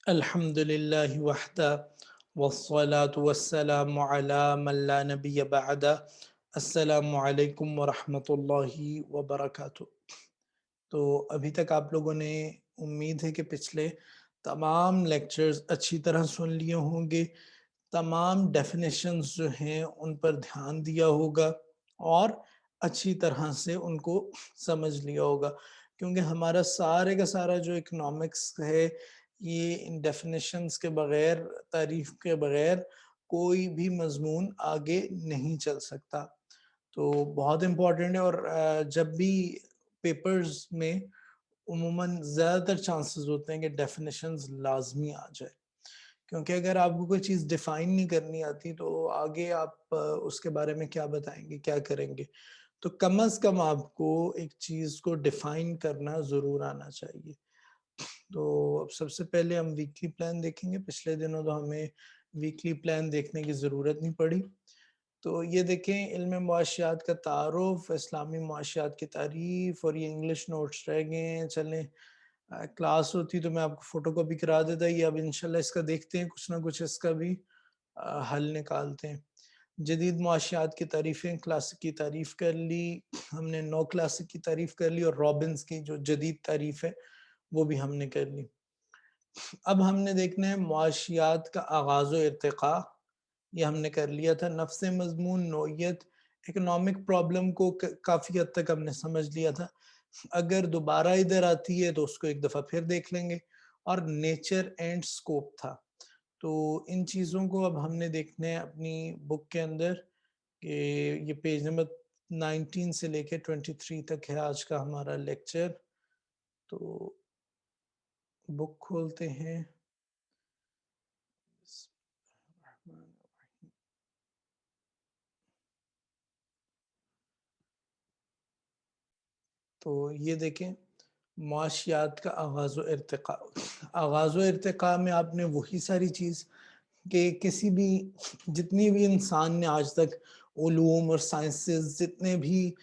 الحمد للہ وحدہ والصلاة والسلام علی من لا نبی بعدہ. السلام علیکم ورحمۃ اللہ وبرکاتہ. تو ابھی تک آپ لوگوں نے امید ہے کہ پچھلے تمام لیکچرز اچھی طرح سن لیے ہوں گے، تمام ڈیفینیشنز جو ہیں ان پر دھیان دیا ہوگا اور اچھی طرح سے ان کو سمجھ لیا ہوگا، کیونکہ ہمارا سارے کا سارا جو اکنامکس ہے یہ ان ڈیفینیشنز کے بغیر، تعریف کے بغیر کوئی بھی مضمون آگے نہیں چل سکتا. تو بہت امپورٹنٹ ہے، اور جب بھی پیپرز میں عموماً زیادہ تر چانسز ہوتے ہیں کہ ڈیفینیشنز لازمی آ جائے، کیونکہ اگر آپ کو کوئی چیز ڈیفائن نہیں کرنی آتی تو آگے آپ اس کے بارے میں کیا بتائیں گے، کیا کریں گے. تو کم از کم آپ کو ایک چیز کو ڈیفائن کرنا ضرور آنا چاہیے. تو اب سب سے پہلے ہم ویکلی پلان دیکھیں گے. پچھلے دنوں تو ہمیں ویکلی پلان دیکھنے کی ضرورت نہیں پڑی. تو یہ دیکھیں، علم معاشیات کا تعارف، اسلامی معاشیات کی تعریف، اور یہ انگلش نوٹس رہ گئے ہیں. چلیں کلاس ہوتی تو میں آپ کو فوٹو کاپی کرا دیتا. یہ اب انشاءاللہ اس کا دیکھتے ہیں، کچھ نہ کچھ اس کا بھی حل نکالتے ہیں. جدید معاشیات کی تعریفیں، کلاسک کی تعریف کر لی ہم نے، نو کلاسک کی تعریف کر لی، اور رابنز کی جو جدید تعریف ہے وہ بھی ہم نے کر لی. اب ہم نے دیکھنا ہے معاشیات کا آغاز و ارتقاء. یہ ہم نے کر لیا تھا. نفس مضمون، نوعیت، اکنامک پرابلم کو کافی حد تک ہم نے سمجھ لیا تھا. اگر دوبارہ ادھر آتی ہے تو اس کو ایک دفعہ پھر دیکھ لیں گے. اور نیچر اینڈ سکوپ تھا. تو ان چیزوں کو اب ہم نے دیکھنا ہے اپنی بک کے اندر، کہ یہ پیج نمبر 19 سے لے کے 23 تک ہے آج کا ہمارا لیکچر. تو بک کھولتے ہیں. تو یہ دیکھیں، معاشیات کا آغاز و ارتقاء. آغاز و ارتقاء میں آپ نے وہی ساری چیز کہ کسی بھی، جتنی بھی انسان نے آج تک علوم اور سائنسز جتنے بھی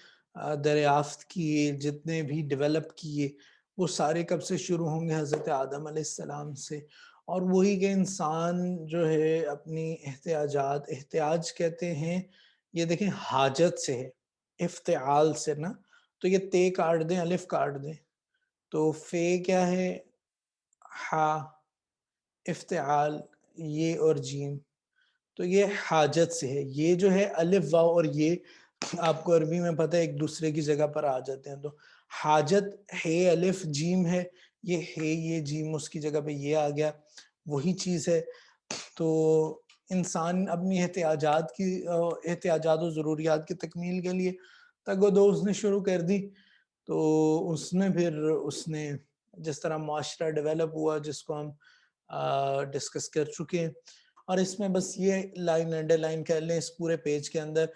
دریافت کیے، جتنے بھی ڈیولپ کیے، وہ سارے کب سے شروع ہوں گے؟ حضرت آدم علیہ السلام سے. اور وہی کہ انسان جو ہے اپنی احتیاج کہتے ہیں، یہ دیکھیں حاجت سے ہے، افتعال سے نا. تو یہ تے کاٹ دیں، الف کاٹ دیں، تو فے کیا ہے؟ ہا، افتعال یہ اور جیم. تو یہ حاجت سے ہے. یہ جو ہے الف واو اور یہ آپ کو عربی میں پتہ ہے ایک دوسرے کی جگہ پر آ جاتے ہیں. تو حاجت ہے الف، جیم ہے، یہ ہے یہ جیم اس کی جگہ پہ یہ آ گیا، وہی چیز ہے. تو انسان اپنی احتیاجات و ضروریات کی تکمیل کے لیے تگ و دو اس نے شروع کر دی. تو اس میں پھر اس نے جس طرح معاشرہ ڈیولپ ہوا، جس کو ہم ڈسکس کر چکے ہیں. اور اس میں بس یہ لائن انڈر لائن کر لیں اس پورے پیج کے اندر.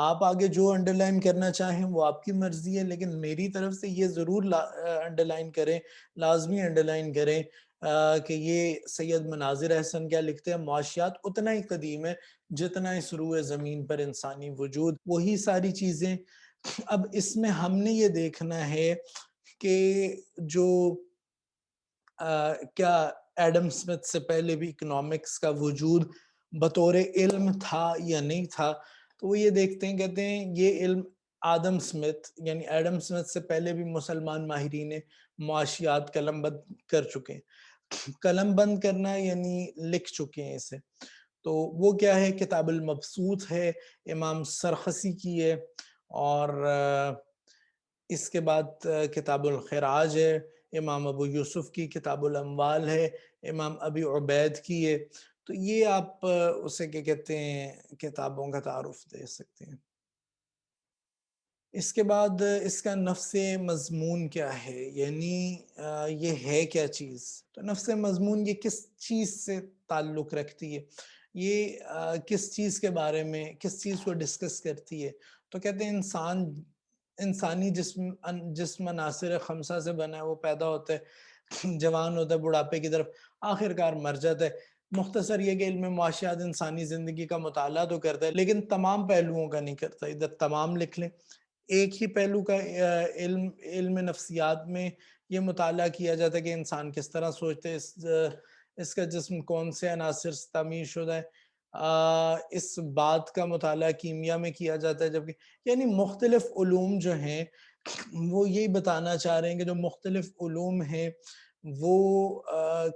آپ آگے جو انڈر لائن کرنا چاہیں وہ آپ کی مرضی ہے، لیکن میری طرف سے یہ ضرور انڈر لائن کریں، لازمی انڈر لائن کریں کہ یہ سید مناظر احسن کیا لکھتے ہیں: معاشیات اتنا ہی قدیم ہے جتنا اس روئے زمین پر انسانی وجود. وہی ساری چیزیں. اب اس میں ہم نے یہ دیکھنا ہے کہ جو کیا ایڈم سمتھ سے پہلے بھی اکنامکس کا وجود بطور علم تھا یا نہیں تھا. تو وہ یہ دیکھتے ہیں، کہتے ہیں یہ علم ایڈم سمتھ سے پہلے بھی مسلمان ماہرین معاشیات قلم بند کر چکے ہیں. قلم بند کرنا یعنی لکھ چکے ہیں اسے. تو وہ کیا ہے؟ کتاب المبسوط ہے، امام سرخسی کی ہے. اور اس کے بعد کتاب الخراج ہے، امام ابو یوسف کی. کتاب الاموال ہے، امام ابی عبید کی ہے. تو یہ آپ اسے کیا کہتے ہیں، کتابوں کا تعارف دے سکتے ہیں. اس کے بعد اس کا نفس مضمون کیا ہے، یعنی یہ ہے کیا چیز. تو نفس مضمون یہ کس چیز سے تعلق رکھتی ہے، یہ کس چیز کے بارے میں، کس چیز کو ڈسکس کرتی ہے. تو کہتے ہیں انسانی جسم عناصر خمسہ سے بنا ہے. وہ پیدا ہوتا ہے، جوان ہوتا ہے، بڑھاپے کی طرف آخر کار مر جاتا ہے. مختصر یہ کہ علم معاشیات انسانی زندگی کا مطالعہ تو کرتا ہے لیکن تمام پہلوؤں کا نہیں کرتا. ادھر تمام لکھ لیں. ایک ہی پہلو کا علم نفسیات میں یہ مطالعہ کیا جاتا ہے کہ انسان کس طرح سوچتے، اس کا جسم کون سے عناصر سے تعمیر شدہ ہے، اس بات کا مطالعہ کیمیا میں کیا جاتا ہے، جبکہ یعنی مختلف علوم جو ہیں وہ یہی بتانا چاہ رہے ہیں کہ جو مختلف علوم ہیں وہ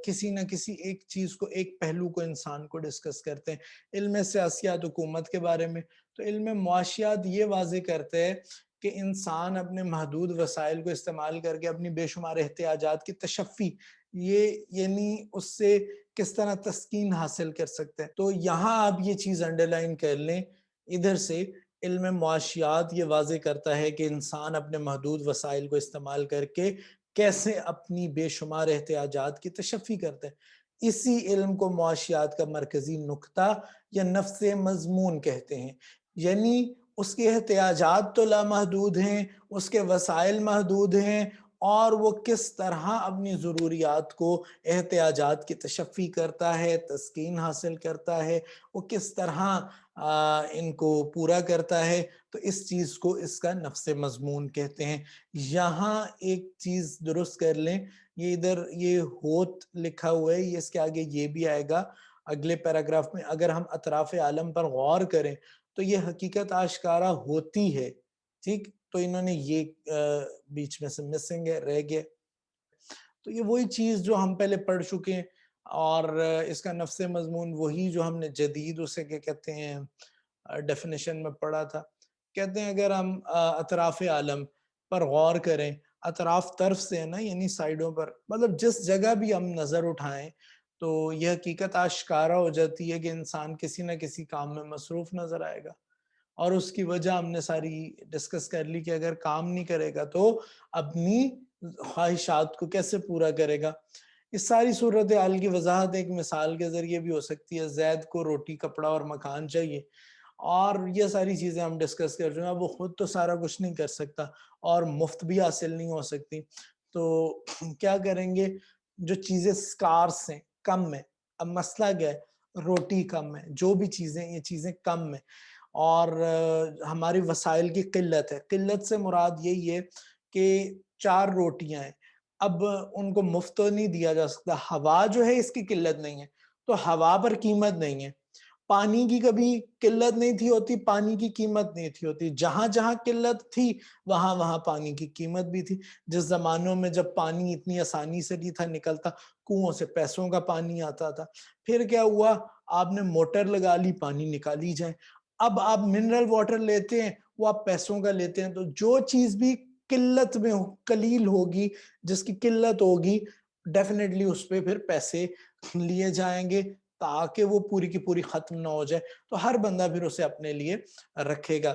کسی نہ کسی ایک چیز کو، ایک پہلو کو انسان کو ڈسکس کرتے ہیں۔ علم سیاسیات حکومت کے بارے میں، تو علم معاشیات یہ واضح کرتے ہیں کہ انسان اپنے محدود وسائل کو استعمال کر کے اپنی بے شمار احتیاجات کی تشفی، یہ یعنی اس سے کس طرح تسکین حاصل کر سکتے ہیں۔ تو یہاں آپ یہ چیز انڈرلائن کر لیں، ادھر سے علم معاشیات یہ واضح کرتا ہے کہ انسان اپنے محدود وسائل کو استعمال کر کے کیسے اپنی بے شمار احتیاجات کی تشفی کرتے ہیں۔ اسی علم کو معاشیات کا مرکزی نقطہ یا نفس مضمون کہتے ہیں، یعنی اس کے احتیاجات تو لامحدود ہیں، اس کے وسائل محدود ہیں، اور وہ کس طرح اپنی ضروریات کو، احتیاجات کی تشفی کرتا ہے، تسکین حاصل کرتا ہے، وہ کس طرح ان کو پورا کرتا ہے، تو اس چیز کو اس کا نفس مضمون کہتے ہیں۔ یہاں ایک چیز درست کر لیں، یہ ادھر یہ ہوت لکھا ہوا ہے، یہ اس کے آگے یہ بھی آئے گا اگلے پیراگراف میں۔ اگر ہم اطراف عالم پر غور کریں تو یہ حقیقت آشکارا ہوتی ہے، ٹھیک؟ تو انہوں نے یہ بیچ میں سے مسنگ ہے، رہ گیا۔ تو یہ وہی چیز جو ہم پہلے پڑھ چکے ہیں، اور اس کا نفس مضمون وہی جو ہم نے جدید اسے کیا کہتے ہیں ڈیفینیشن میں پڑھا تھا۔ کہتے ہیں اگر ہم اطراف عالم پر غور کریں، اطراف طرف سے ہے نا، یعنی سائیڈوں پر، مطلب جس جگہ بھی ہم نظر اٹھائیں تو یہ حقیقت آشکارا ہو جاتی ہے کہ انسان کسی نہ کسی کام میں مصروف نظر آئے گا، اور اس کی وجہ ہم نے ساری ڈسکس کر لی کہ اگر کام نہیں کرے گا تو اپنی خواہشات کو کیسے پورا کرے گا۔ اس ساری صورتحال کی وضاحت ایک مثال کے ذریعے بھی ہو سکتی ہے۔ زید کو روٹی، کپڑا اور مکان چاہیے، اور یہ ساری چیزیں ہم ڈسکس کر رہے ہیں۔ اب وہ خود تو سارا کچھ نہیں کر سکتا، اور مفت بھی حاصل نہیں ہو سکتی، تو کیا کریں گے؟ جو چیزیں سکارس ہیں، کم ہیں، اب مسئلہ کیا ہے؟ روٹی کم ہے، جو بھی چیزیں، یہ چیزیں کم ہیں، اور ہماری وسائل کی قلت ہے۔ قلت سے مراد یہی ہے کہ 4 روٹیاں ہیں، اب ان کو مفت تو نہیں دیا جا سکتا۔ ہوا جو ہے اس کی قلت نہیں ہے، تو ہوا پر قیمت نہیں ہے۔ پانی کی کبھی قلت نہیں تھی ہوتی، پانی کی قیمت نہیں تھی ہوتی۔ جہاں جہاں قلت تھی وہاں وہاں پانی کی قیمت بھی تھی۔ جس زمانوں میں جب پانی اتنی آسانی سے نہیں تھا نکلتا، کنووں سے پیسوں کا پانی آتا تھا، پھر کیا ہوا؟ آپ نے موٹر لگا لی، پانی نکالی جائے۔ اب آپ منرل واٹر لیتے ہیں، وہ آپ پیسوں کا لیتے ہیں۔ تو جو چیز بھی قلت میں قلیل ہوگی، جس کی قلت ہوگی، ڈیفینیٹلی اس پہ پھر پیسے لیے جائیں گے تاکہ وہ پوری کی پوری ختم نہ ہو جائے، تو ہر بندہ پھر اسے اپنے لیے رکھے گا۔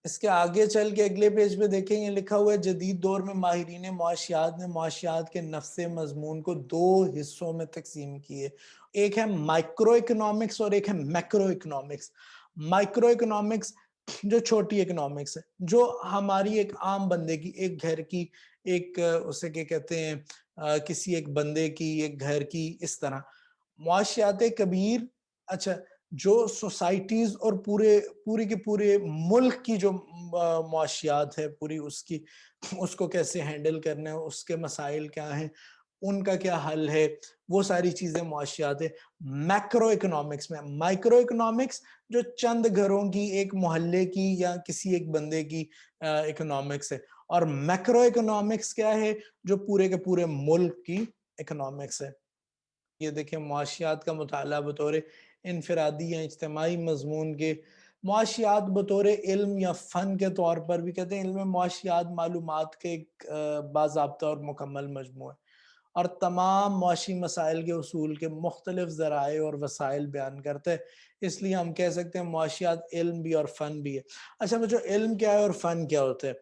اس کے آگے چل کے اگلے پیج پہ دیکھیں، یہ لکھا ہوا ہے جدید دور میں ماہرین معاشیات نے معاشیات کے نفس مضمون کو 2 حصوں میں تقسیم کیے۔ ایک ہے مائکرو اکنامکس اور ایک ہے میکرو اکنامکس۔ مائکرو اکنامکس جو چھوٹی اکنامکس ہے، جو ہماری ایک عام بندے کی، ایک گھر کی، ایک اسے کیا کہتے ہیں کسی ایک بندے کی، ایک گھر کی، اس طرح۔ معاشیات کبیر، اچھا، جو سوسائٹیز اور پورے کے پورے ملک کی جو معاشیات ہے، پوری اس کو کیسے ہینڈل کرنا ہے، اس کے مسائل کیا ہیں، ان کا کیا حل ہے، وہ ساری چیزیں معاشیات ہے۔ میکرو اکنامکس میں، مائکرو اکنامکس جو چند گھروں کی، ایک محلے کی یا کسی ایک بندے کی اکنامکس ہے، اور میکرو اکنامکس کیا ہے؟ جو پورے کے پورے ملک کی اکنامکس ہے۔ یہ دیکھیں معاشیات کا مطالعہ بطور انفرادی یا اجتماعی مضمون کے، معاشیات بطور علم یا فن کے طور پر بھی کہتے ہیں۔ علم معاشیات معلومات کے ایک باضابطہ اور مکمل مجموعہ ہے، اور تمام معاشی مسائل کے اصول کے مختلف ذرائع اور وسائل بیان کرتا ہے۔ اس لیے ہم کہہ سکتے ہیں معاشیات علم بھی اور فن بھی ہے۔ اچھا بچوں، علم کیا ہے اور فن کیا ہوتا ہے؟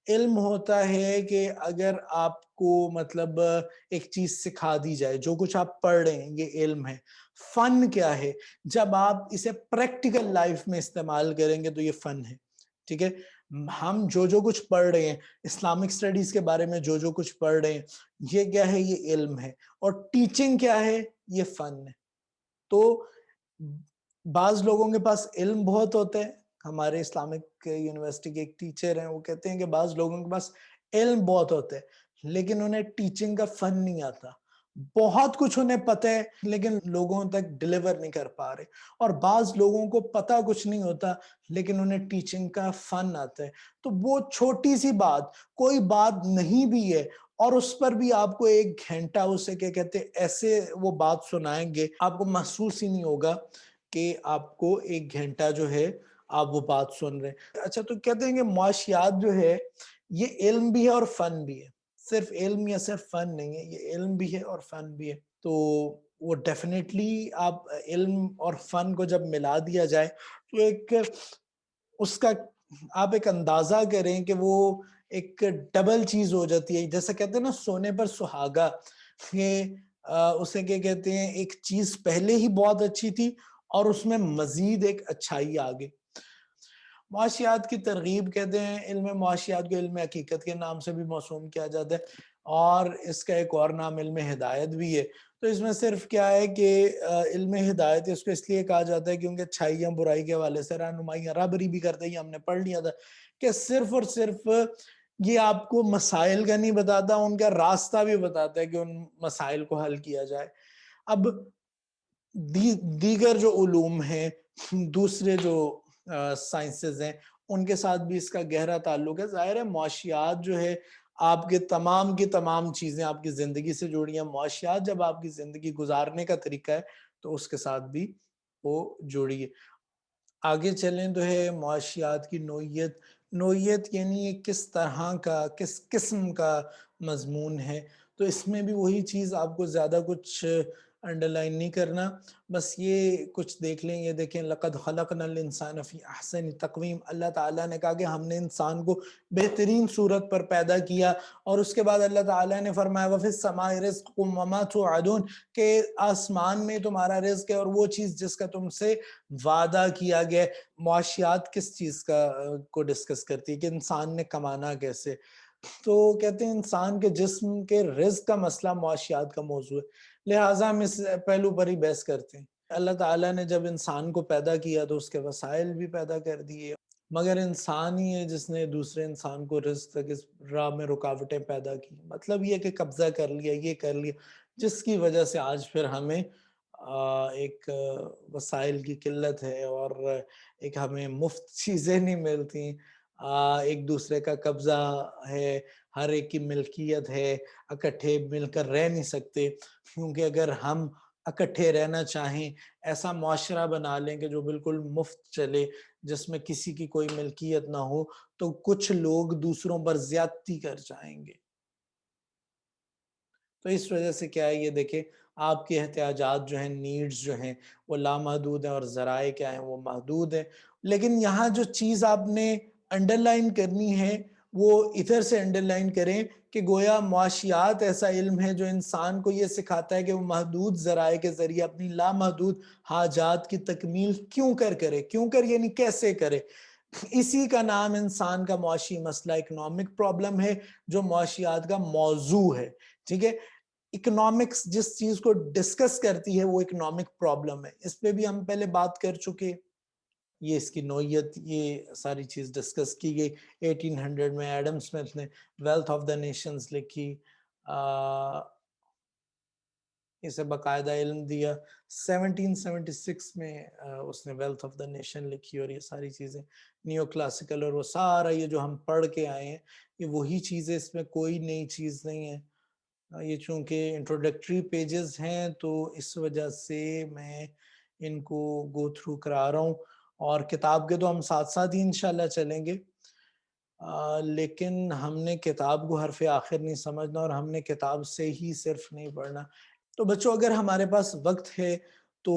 علم ہوتا ہے کہ اگر آپ کو مطلب ایک چیز سکھا دی جائے، جو کچھ آپ پڑھ رہے ہیں یہ علم ہے۔ فن کیا ہے؟ جب آپ اسے پریکٹیکل لائف میں استعمال کریں گے تو یہ فن ہے، ٹھیک ہے؟ ہم جو کچھ پڑھ رہے ہیں، اسلامک سٹڈیز کے بارے میں جو کچھ پڑھ رہے ہیں، یہ کیا ہے؟ یہ علم ہے۔ اور ٹیچنگ کیا ہے؟ یہ فن ہے۔ تو بعض لوگوں کے پاس علم بہت ہوتا ہے۔ ہمارے اسلامک یونیورسٹی کے ایک ٹیچر ہیں، وہ کہتے ہیں کہ بعض لوگوں کے پاس علم بہت ہوتا ہے لیکن انہیں ٹیچنگ کا فن نہیں آتا۔ بہت کچھ انہیں پتہ ہے لیکن لوگوں تک ڈیلیور نہیں کر پا رہے، اور بعض لوگوں کو پتہ کچھ نہیں ہوتا لیکن انہیں ٹیچنگ کا فن آتا ہے۔ تو وہ چھوٹی سی بات، کوئی بات نہیں بھی ہے اور اس پر بھی آپ کو 1 گھنٹہ اسے کیا کہتے ہیں ایسے وہ بات سنائیں گے، آپ کو محسوس ہی نہیں ہوگا کہ آپ کو 1 گھنٹہ جو ہے آپ وہ بات سن رہے ہیں۔ اچھا، تو کہتے ہیں کہ معاشیات جو ہے یہ علم بھی ہے اور فن بھی ہے، صرف علم یا صرف فن نہیں ہے، یہ علم بھی ہے اور فن بھی ہے۔ تو وہ ڈیفینیٹلی آپ علم اور فن کو جب ملا دیا جائے تو ایک اس کا آپ ایک اندازہ کریں کہ وہ ایک ڈبل چیز ہو جاتی ہے، جیسا کہتے ہیں نا سونے پر سہاگا، کہ اسے کیا کہتے ہیں ایک چیز پہلے ہی بہت اچھی تھی اور اس میں مزید ایک اچھائی آگے۔ معاشیات کی ترغیب کہتے ہیں، علم معاشیات کو علم حقیقت کے نام سے بھی موسوم کیا جاتا ہے، اور اس کا ایک اور نام علم ہدایت بھی ہے۔ تو اس میں صرف کیا ہے کہ علم ہدایت اس کو اس لیے کہا جاتا ہے کیونکہ اچھائیاں برائی کے حوالے سے رہنمائیاں رہبری بھی کرتے ہیں، ہم نے پڑھ لیا تھا کہ صرف اور صرف یہ آپ کو مسائل کا نہیں بتاتا، ان کا راستہ بھی بتاتا ہے کہ ان مسائل کو حل کیا جائے۔ اب دیگر جو علوم ہیں، دوسرے جو سائنسز ہیں، ان کے ساتھ بھی اس کا گہرا تعلق ہے۔ ظاہر ہے معاشیات جو ہے آپ کے تمام کی تمام چیزیں آپ کی زندگی سے جڑی ہیں، معاشیات جب آپ کی زندگی گزارنے کا طریقہ ہے تو اس کے ساتھ بھی وہ جڑی ہے۔ آگے چلیں تو ہے معاشیات کی نوعیت۔ نوعیت یعنی یہ کس طرح کا، کس قسم کا مضمون ہے، تو اس میں بھی وہی چیز، آپ کو زیادہ کچھ انڈرلائن نہیں کرنا، بس یہ کچھ دیکھ لیں۔ یہ دیکھیں لَقَدْ خَلَقْنَا الْإِنسَانَ فِي أَحْسَنِ تَقْوِيمٍ، اللہ تعالیٰ نے کہا کہ ہم نے انسان کو بہترین صورت پر پیدا کیا، اور اس کے بعد اللہ تعالیٰ نے فرمایا وَفِي السَّمَاءِ رِزْقُكُمْ وَمَا تُوعَدُونَ، کہ آسمان میں تمہارا رزق ہے اور وہ چیز جس کا تم سے وعدہ کیا گیا۔ معاشیات کس چیز کو ڈسکس کرتی ہے کہ انسان نے کمانا کیسے، تو کہتے ہیں انسان کے جسم کے رزق کا مسئلہ معاشیات کا موضوع ہے، لہٰذا ہم اس پہلو پر ہی بحث کرتے ہیں۔ اللہ تعالیٰ نے جب انسان کو پیدا کیا تو اس کے وسائل بھی پیدا کر دیے، مگر انسان ہی ہے جس نے دوسرے انسان کو رزق تک اس راہ میں رکاوٹیں پیدا کی، مطلب یہ کہ قبضہ کر لیا، یہ کر لیا، جس کی وجہ سے آج پھر ہمیں ایک وسائل کی قلت ہے، اور ایک ہمیں مفت چیزیں نہیں ملتی، ایک دوسرے کا قبضہ ہے، ہر ایک کی ملکیت ہے، اکٹھے مل کر رہ نہیں سکتے، کیونکہ اگر ہم اکٹھے رہنا چاہیں، ایسا معاشرہ بنا لیں کہ جو بالکل مفت چلے، جس میں کسی کی کوئی ملکیت نہ ہو، تو کچھ لوگ دوسروں پر زیادتی کر جائیں گے۔ تو اس وجہ سے کیا ہے، یہ دیکھیں آپ کے احتیاجات جو ہیں، نیڈز جو ہیں وہ لامحدود ہیں، اور ذرائع کیا ہیں، وہ محدود ہیں۔ لیکن یہاں جو چیز آپ نے انڈرلائن کرنی ہے وہ ادھر سے انڈرلائن کریں کہ گویا معاشیات ایسا علم ہے جو انسان کو یہ سکھاتا ہے کہ وہ محدود ذرائع کے ذریعے اپنی لامحدود حاجات کی تکمیل کیوں کرے، کیوں کر یعنی کیسے کرے۔ اسی کا نام انسان کا معاشی مسئلہ اکنامک پرابلم ہے، جو معاشیات کا موضوع ہے، ٹھیک ہے۔ اکنامکس جس چیز کو ڈسکس کرتی ہے وہ اکنامک پرابلم ہے، اس پہ بھی ہم پہلے بات کر چکے، یہ اس کی نوعیت، یہ ساری چیز ڈسکس کی گئی۔ 1800 میں ایڈم سمتھ نے ویلتھ آف دا نیشنز لکھی، اسے باقاعدہ علم دیا۔ 1776 میں اس نے ویلتھ آف دا نیشن لکھی، اور یہ ساری چیزیں نیو کلاسیکل، اور وہ سارا یہ جو ہم پڑھ کے آئے ہیں یہ وہی چیزیں، اس میں کوئی نئی چیز نہیں ہے۔ یہ چونکہ انٹروڈکٹری پیجز ہیں تو اس وجہ سے میں ان کو گو تھرو کرا رہا ہوں، اور کتاب کے تو ہم ساتھ ساتھ ہی انشاءاللہ چلیں گے، لیکن ہم نے کتاب کو حرف آخر نہیں سمجھنا، اور ہم نے کتاب سے ہی صرف نہیں پڑھنا۔ تو بچوں اگر ہمارے پاس وقت ہے تو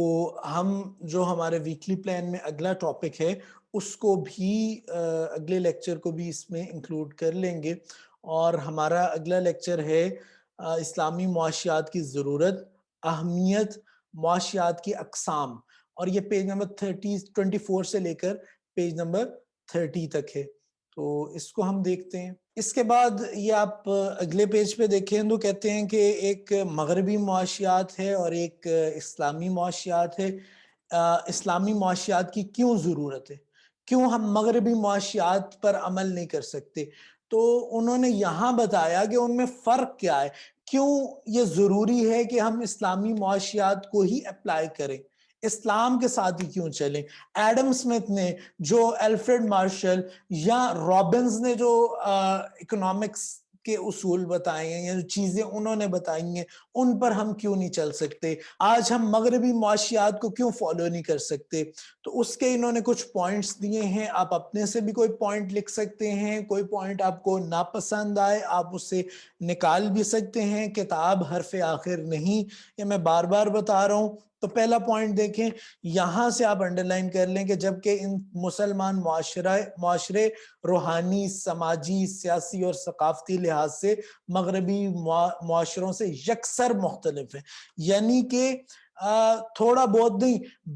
ہم جو ہمارے ویکلی پلان میں اگلا ٹاپک ہے اس کو بھی اگلے لیکچر کو بھی اس میں انکلوڈ کر لیں گے، اور ہمارا اگلا لیکچر ہے اسلامی معاشیات کی ضرورت، اہمیت، معاشیات کی اقسام، اور یہ پیج نمبر 24 سے لے کر پیج نمبر 30 تک ہے، تو اس کو ہم دیکھتے ہیں۔ اس کے بعد یہ آپ اگلے پیج پہ دیکھیں تو کہتے ہیں کہ ایک مغربی معاشیات ہے اور ایک اسلامی معاشیات ہے۔ اسلامی معاشیات کی کیوں ضرورت ہے، کیوں ہم مغربی معاشیات پر عمل نہیں کر سکتے، تو انہوں نے یہاں بتایا کہ ان میں فرق کیا ہے، کیوں یہ ضروری ہے کہ ہم اسلامی معاشیات کو ہی اپلائی کریں، اسلام کے ساتھ ہی کیوں چلیں؟ ایڈم سمتھ نے جو الفریڈ مارشل یا رابنز نے جو اکنامکس کے اصول بتائے ہیں یا جو چیزیں انہوں نے بتائی ہیں ان پر ہم کیوں نہیں چل سکتے؟ آج ہم مغربی معاشیات کو کیوں فالو نہیں کر سکتے؟ تو اس کے انہوں نے کچھ پوائنٹس دیے ہیں، آپ اپنے سے بھی کوئی پوائنٹ لکھ سکتے ہیں، کوئی پوائنٹ آپ کو ناپسند آئے آپ اسے نکال بھی سکتے ہیں، کتاب حرف آخر نہیں، یہ میں بار بار بتا رہا ہوں۔ تو پہلا پوائنٹ دیکھیں، یہاں سے آپ انڈرلائن کر لیں کہ جبکہ ان مسلمان معاشرے روحانی، سماجی، سیاسی اور ثقافتی لحاظ سے مغربی معاشروں سے یکسر مختلف ہیں، یعنی کہ تھوڑا بہت نہیں،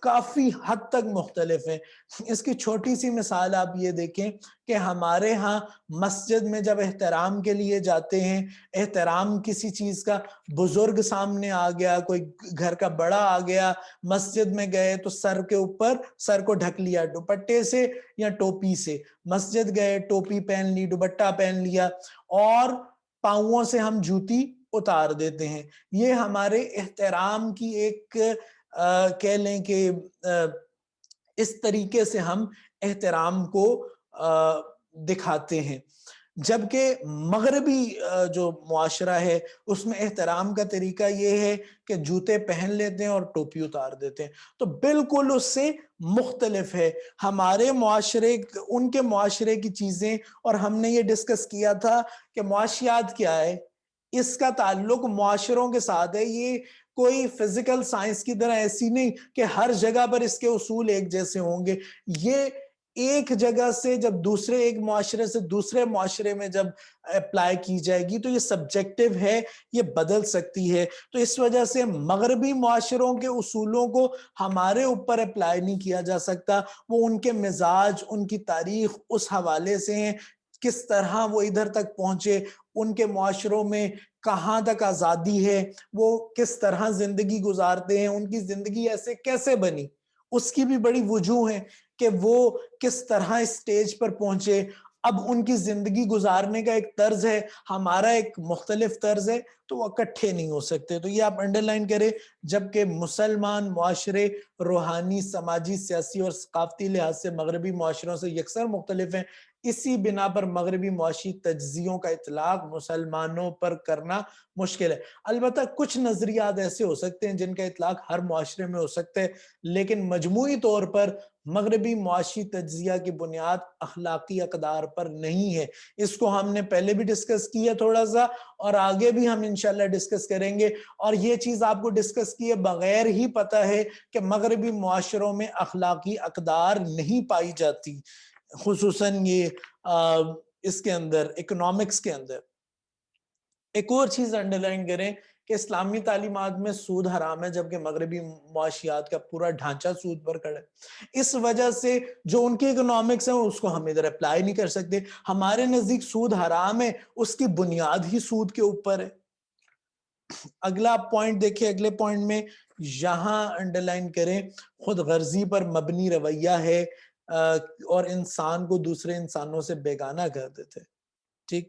کافی حد تک مختلف ہیں۔ اس کی چھوٹی سی مثال آپ یہ دیکھیں کہ ہمارے ہاں مسجد میں جب احترام کے لیے جاتے ہیں، احترام کسی چیز کا، بزرگ سامنے آ گیا، کوئی گھر کا بڑا آ گیا، مسجد میں گئے تو سر کے اوپر سر کو ڈھک لیا دوپٹے سے یا ٹوپی سے، مسجد گئے ٹوپی پہن لی، دوپٹہ پہن لیا، اور پاؤں سے ہم جوتی اتار دیتے ہیں۔ یہ ہمارے احترام کی ایک کہہ لیں کہ اس طریقے سے ہم احترام کو دکھاتے ہیں، جبکہ مغربی جو معاشرہ ہے اس میں احترام کا طریقہ یہ ہے کہ جوتے پہن لیتے ہیں اور ٹوپی اتار دیتے ہیں، تو بالکل اس سے مختلف ہے ہمارے معاشرے، ان کے معاشرے کی چیزیں۔ اور ہم نے یہ ڈسکس کیا تھا کہ معاشیات کیا ہے، اس کا تعلق معاشروں کے ساتھ ہے، یہ کوئی فزیکل سائنس کی طرح ایسی نہیں کہ ہر جگہ پر اس کے اصول ایک جیسے ہوں گے، یہ ایک جگہ سے جب دوسرے ایک معاشرے سے دوسرے معاشرے میں جب اپلائی کی جائے گی تو یہ سبجیکٹیو ہے، یہ بدل سکتی ہے۔ تو اس وجہ سے مغربی معاشروں کے اصولوں کو ہمارے اوپر اپلائی نہیں کیا جا سکتا، وہ ان کے مزاج، ان کی تاریخ اس حوالے سے ہیں، کس طرح وہ ادھر تک پہنچے، ان کے معاشروں میں کہاں تک آزادی ہے، وہ کس طرح زندگی گزارتے ہیں، ان کی زندگی ایسے کیسے بنی، اس کی بھی بڑی وجوہ ہیں کہ وہ کس طرح اس سٹیج پر پہنچے۔ اب ان کی زندگی گزارنے کا ایک طرز ہے، ہمارا ایک مختلف طرز ہے، تو وہ اکٹھے نہیں ہو سکتے۔ تو یہ آپ انڈرلائن کریں، جبکہ مسلمان معاشرے روحانی، سماجی، سیاسی اور ثقافتی لحاظ سے مغربی معاشروں سے یکسر مختلف ہیں، اسی بنا پر مغربی معاشی تجزیوں کا اطلاق مسلمانوں پر کرنا مشکل ہے۔ البتہ کچھ نظریات ایسے ہو سکتے ہیں جن کا اطلاق ہر معاشرے میں ہو سکتا ہے، لیکن مجموعی طور پر مغربی معاشی تجزیہ کی بنیاد اخلاقی اقدار پر نہیں ہے۔ اس کو ہم نے پہلے بھی ڈسکس کیا تھوڑا سا، اور آگے بھی ہم انشاءاللہ ڈسکس کریں گے، اور یہ چیز آپ کو ڈسکس کیے بغیر ہی پتہ ہے کہ مغربی معاشروں میں اخلاقی اقدار نہیں پائی جاتی، خصوصاً یہ اس کے اندر اکنامکس کے اندر۔ ایک اور چیز انڈرلائن کریں کہ اسلامی تعلیمات میں سود حرام ہے، جبکہ مغربی معاشیات کا پورا ڈھانچہ سود پر کھڑا ہے۔ اس وجہ سے جو ان کی اکنامکس ہے اس کو ہم ادھر اپلائی نہیں کر سکتے، ہمارے نزدیک سود حرام ہے، اس کی بنیاد ہی سود کے اوپر ہے۔ اگلا پوائنٹ دیکھیں، اگلے پوائنٹ میں یہاں انڈرلائن کریں، خود غرضی پر مبنی رویہ ہے اور انسان کو دوسرے انسانوں سے بیگانہ کر دیتے، ٹھیک،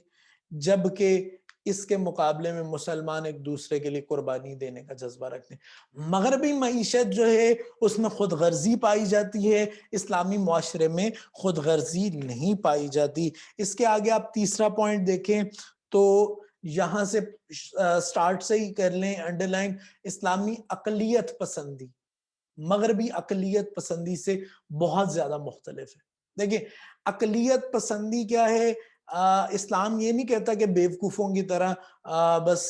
جبکہ اس کے مقابلے میں مسلمان ایک دوسرے کے لیے قربانی دینے کا جذبہ رکھتے ہیں۔ مغربی معیشت جو ہے اس میں خود غرضی پائی جاتی ہے، اسلامی معاشرے میں خود غرضی نہیں پائی جاتی۔ اس کے آگے آپ تیسرا پوائنٹ دیکھیں تو یہاں سے سٹارٹ سے ہی کر لیں انڈرلائن، اسلامی اقلیت پسندی مغربی اقلیت پسندی سے بہت زیادہ مختلف ہے۔ دیکھیں اقلیت پسندی کیا ہے، اسلام یہ نہیں کہتا کہ بیوقوفوں کی طرح بس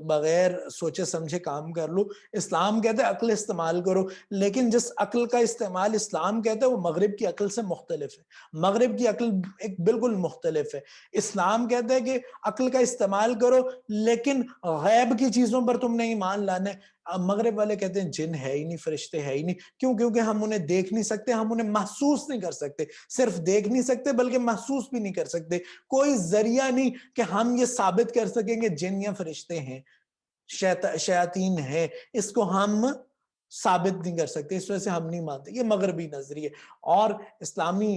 بغیر سوچے سمجھے کام کر لو، اسلام کہتا ہے عقل استعمال کرو، لیکن جس عقل کا استعمال اسلام کہتا ہے وہ مغرب کی عقل سے مختلف ہے، مغرب کی عقل ایک بالکل مختلف ہے۔ اسلام کہتا ہے کہ عقل کا استعمال کرو لیکن غیب کی چیزوں پر تم نے ایمان لانا ہے، مغرب والے کہتے ہیں جن ہے ہی نہیں، فرشتے ہے ہی نہیں، کیوں؟ کیونکہ ہم انہیں دیکھ نہیں سکتے، ہم انہیں محسوس نہیں کر سکتے، صرف دیکھ نہیں سکتے بلکہ محسوس بھی نہیں کر سکتے، کوئی ذریعہ نہیں کہ ہم یہ ثابت کر سکیں کہ جن یا فرشتے ہیں، شیاطین ہیں، اس کو ہم ثابت نہیں کر سکتے، اس وجہ سے ہم نہیں مانتے. یہ مغربی نظریے اور اسلامی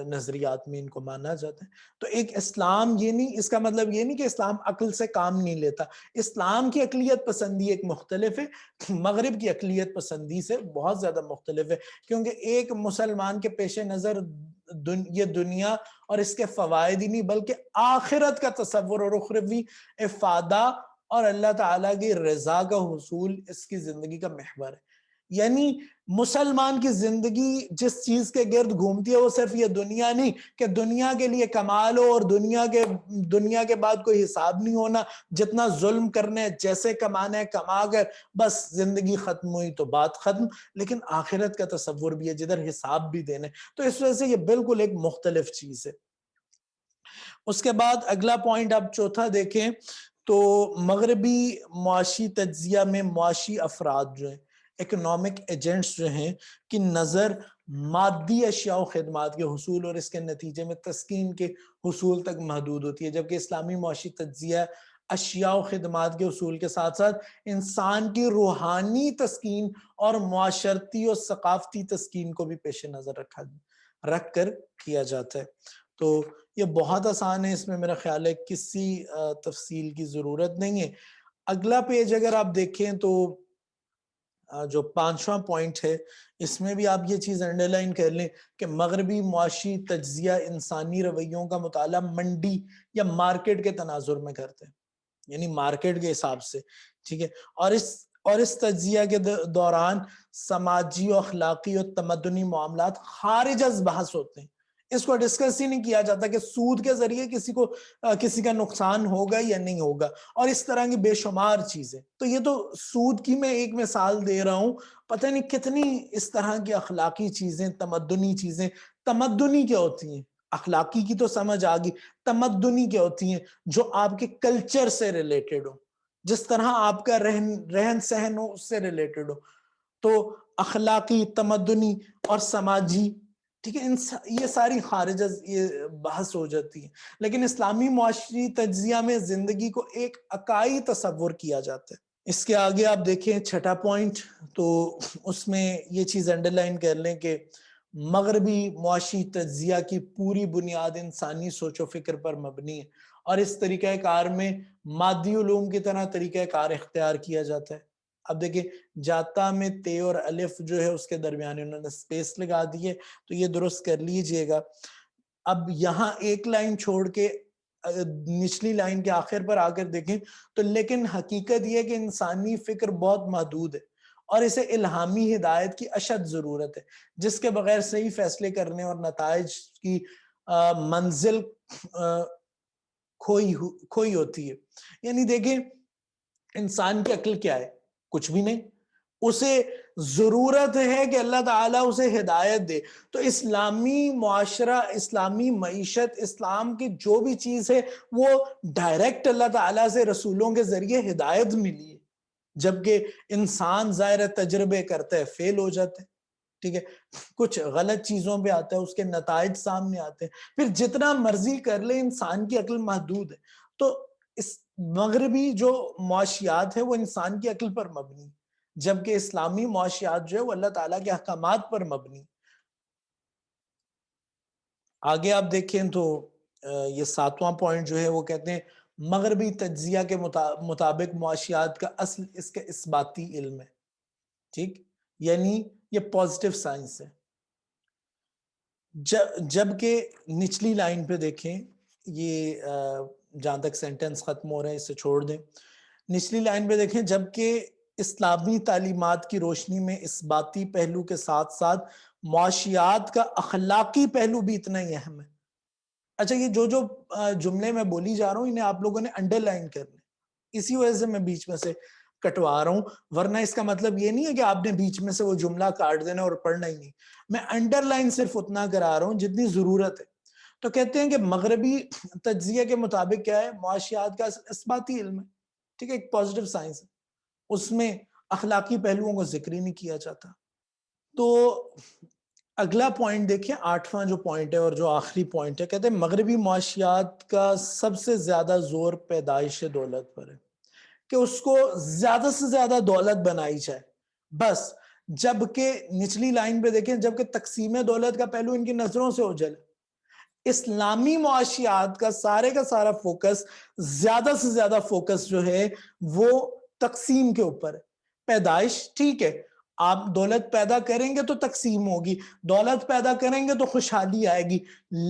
نظریات میں ان کو مانا جاتا ہے. تو ایک اسلام یہ نہیں، اس کا مطلب یہ نہیں کہ اسلام عقل سے کام نہیں لیتا. اسلام کی عقلیت پسندی ایک مختلف ہے، مغرب کی عقلیت پسندی سے بہت زیادہ مختلف ہے. کیونکہ ایک مسلمان کے پیش نظر یہ دنیا اور اس کے فوائد ہی نہیں بلکہ آخرت کا تصور اور اخروی افادہ اور اللہ تعالیٰ کی رضا کا حصول اس کی زندگی کا محور ہے. یعنی مسلمان کی زندگی جس چیز کے گرد گھومتی ہے وہ صرف یہ دنیا نہیں کہ دنیا کے لیے کمال ہو اور دنیا کے بعد کوئی حساب نہیں ہونا، جتنا ظلم کرنے جیسے کمانا ہے کما کر بس زندگی ختم ہوئی تو بات ختم، لیکن آخرت کا تصور بھی ہے جدھر حساب بھی دینے. تو اس وجہ سے یہ بالکل ایک مختلف چیز ہے. اس کے بعد اگلا پوائنٹ آپ چوتھا دیکھیں تو مغربی معاشی تجزیہ میں معاشی افراد جو ہیں، اکنامک ایجنٹس جو ہیں، کی نظر مادی اشیاء و خدمات کے حصول اور اس کے نتیجے میں تسکین کے حصول تک محدود ہوتی ہے، جبکہ اسلامی معاشی تجزیہ اشیاء و خدمات کے حصول کے ساتھ ساتھ انسان کی روحانی تسکین اور معاشرتی اور ثقافتی تسکین کو بھی پیش نظر رکھ کر کیا جاتا ہے. تو یہ بہت آسان ہے، اس میں میرا خیال ہے کسی تفصیل کی ضرورت نہیں ہے. اگلا پیج اگر آپ دیکھیں تو جو 5واں پوائنٹ ہے اس میں بھی آپ یہ چیز انڈر لائن کر لیں کہ مغربی معاشی تجزیہ انسانی رویوں کا مطالعہ منڈی یا مارکیٹ کے تناظر میں کرتے ہیں، یعنی مارکیٹ کے حساب سے، ٹھیک ہے. اور اس تجزیہ کے دوران سماجی و اخلاقی اور تمدنی معاملات خارج از بحث ہوتے ہیں. اس کو ڈسکس ہی نہیں کیا جاتا کہ سود کے ذریعے کسی کا نقصان ہوگا یا نہیں ہوگا، اور اس طرح کی بے شمار چیزیں. تو یہ تو سود کی میں ایک مثال دے رہا ہوں، پتہ نہیں کتنی اس طرح کی اخلاقی چیزیں، تمدنی چیزیں. تمدنی کیا ہوتی ہیں؟ اخلاقی کی تو سمجھ آ گئی، تمدنی کیا ہوتی ہیں؟ جو آپ کے کلچر سے ریلیٹڈ ہو، جس طرح آپ کا رہن سہن ہو اس سے ریلیٹڈ ہو. تو اخلاقی، تمدنی اور سماجی، ٹھیک ہے، یہ ساری خارج یہ بحث ہو جاتی ہے. لیکن اسلامی معاشی تجزیہ میں زندگی کو ایک اکائی تصور کیا جاتا ہے. اس کے آگے آپ دیکھیں 6واں پوائنٹ، تو اس میں یہ چیز انڈر لائن کر لیں کہ مغربی معاشی تجزیہ کی پوری بنیاد انسانی سوچ و فکر پر مبنی ہے، اور اس طریقہ کار میں مادی علوم کی طرح طریقہ کار اختیار کیا جاتا ہے. اب دیکھیں جاتا میں تے اور الف جو ہے اس کے درمیان انہوں نے سپیس لگا دی ہے، تو یہ درست کر لیجئے گا. اب یہاں ایک لائن چھوڑ کے نچلی لائن کے آخر پر آ کر دیکھیں تو لیکن حقیقت یہ کہ انسانی فکر بہت محدود ہے اور اسے الہامی ہدایت کی اشد ضرورت ہے، جس کے بغیر صحیح فیصلے کرنے اور نتائج کی منزل کھوئی ہوتی ہے. یعنی دیکھیں انسان کی عقل کیا ہے؟ کچھ بھی نہیں. اسے ضرورت ہے کہ اللہ تعالیٰ اسے ہدایت دے. تو اسلامی معاشرہ، اسلامی معیشت، اسلام کی جو بھی چیز ہے وہ ڈائریکٹ اللہ تعالیٰ سے رسولوں کے ذریعے ہدایت ملی ہے، جبکہ انسان ظاہر تجربے کرتا ہے، فیل ہو جاتا ہے، ٹھیک ہے، کچھ غلط چیزوں پہ آتا ہے، اس کے نتائج سامنے آتے ہیں. پھر جتنا مرضی کر لے انسان کی عقل محدود ہے. تو اس مغربی جو معاشیات ہے وہ انسان کی عقل پر مبنی، جبکہ اسلامی معاشیات جو ہے وہ اللہ تعالیٰ کے احکامات پر مبنی. آگے آپ دیکھیں تو یہ 7واں پوائنٹ جو ہے وہ کہتے ہیں مغربی تجزیہ کے مطابق معاشیات کا اصل اس کے اثباتی علم ہے، ٹھیک، یعنی یہ پازیٹیو سائنس ہے. جبکہ نچلی لائن پہ دیکھیں، یہ جہاں تک سینٹنس ختم ہو رہا ہے اسے چھوڑ دیں، نچلی لائن پہ دیکھیں جبکہ اسلامی تعلیمات کی روشنی میں اثباتی پہلو کے ساتھ ساتھ معاشیات کا اخلاقی پہلو بھی اتنا ہی اہم ہے. اچھا یہ جو جملے میں بولی جا رہا ہوں انہیں آپ لوگوں نے انڈر لائن کرنے، اسی وجہ سے میں بیچ میں سے کٹوا رہا ہوں، ورنہ اس کا مطلب یہ نہیں ہے کہ آپ نے بیچ میں سے وہ جملہ کاٹ دینا اور پڑھنا ہی نہیں. میں انڈر لائن صرف اتنا کرا رہا ہوں جتنی ضرورت ہے. تو کہتے ہیں کہ مغربی تجزیہ کے مطابق کیا ہے؟ معاشیات کا اثباتی علم ہے، ٹھیک ہے، ایک پازیٹیو سائنس ہے، اس میں اخلاقی پہلوؤں کو ذکر ہی نہیں کیا جاتا. تو اگلا پوائنٹ دیکھیں 8واں جو پوائنٹ ہے اور جو آخری پوائنٹ ہے، کہتے ہیں مغربی معاشیات کا سب سے زیادہ زور پیدائش دولت پر ہے، کہ اس کو زیادہ سے زیادہ دولت بنائی جائے، بس جبکہ نچلی لائن پہ دیکھیں جبکہ تقسیم دولت کا پہلو ان کی نظروں سے اوجھل ہے۔ اسلامی معاشیات کا سارا فوکس، زیادہ سے زیادہ فوکس جو ہے وہ تقسیم کے اوپر ہے۔ پیدائش ٹھیک ہے، آپ دولت پیدا کریں گے تو تقسیم ہوگی، دولت پیدا کریں گے تو خوشحالی آئے گی،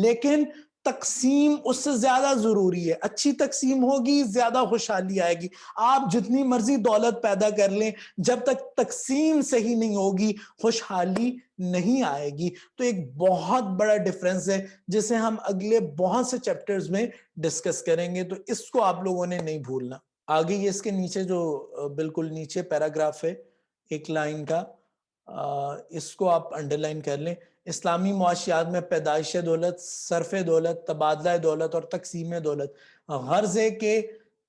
لیکن تقسیم اس سے زیادہ ضروری ہے۔ اچھی تقسیم ہوگی زیادہ خوشحالی آئے گی۔ آپ جتنی مرضی دولت پیدا کر لیں، جب تک تقسیم صحیح نہیں ہوگی خوشحالی نہیں آئے گی۔ تو ایک بہت بڑا ڈیفرنس ہے جسے ہم اگلے بہت سے چیپٹرز میں ڈسکس کریں گے، تو اس کو آپ لوگوں نے نہیں بھولنا۔ آگے یہ اس کے نیچے جو بالکل نیچے پیراگراف ہے ایک لائن کا، اس کو آپ انڈر لائن کر لیں۔ اسلامی معاشیات میں پیدائش دولت، صرف دولت، تبادلہ دولت اور تقسیم دولت غرض ہے کہ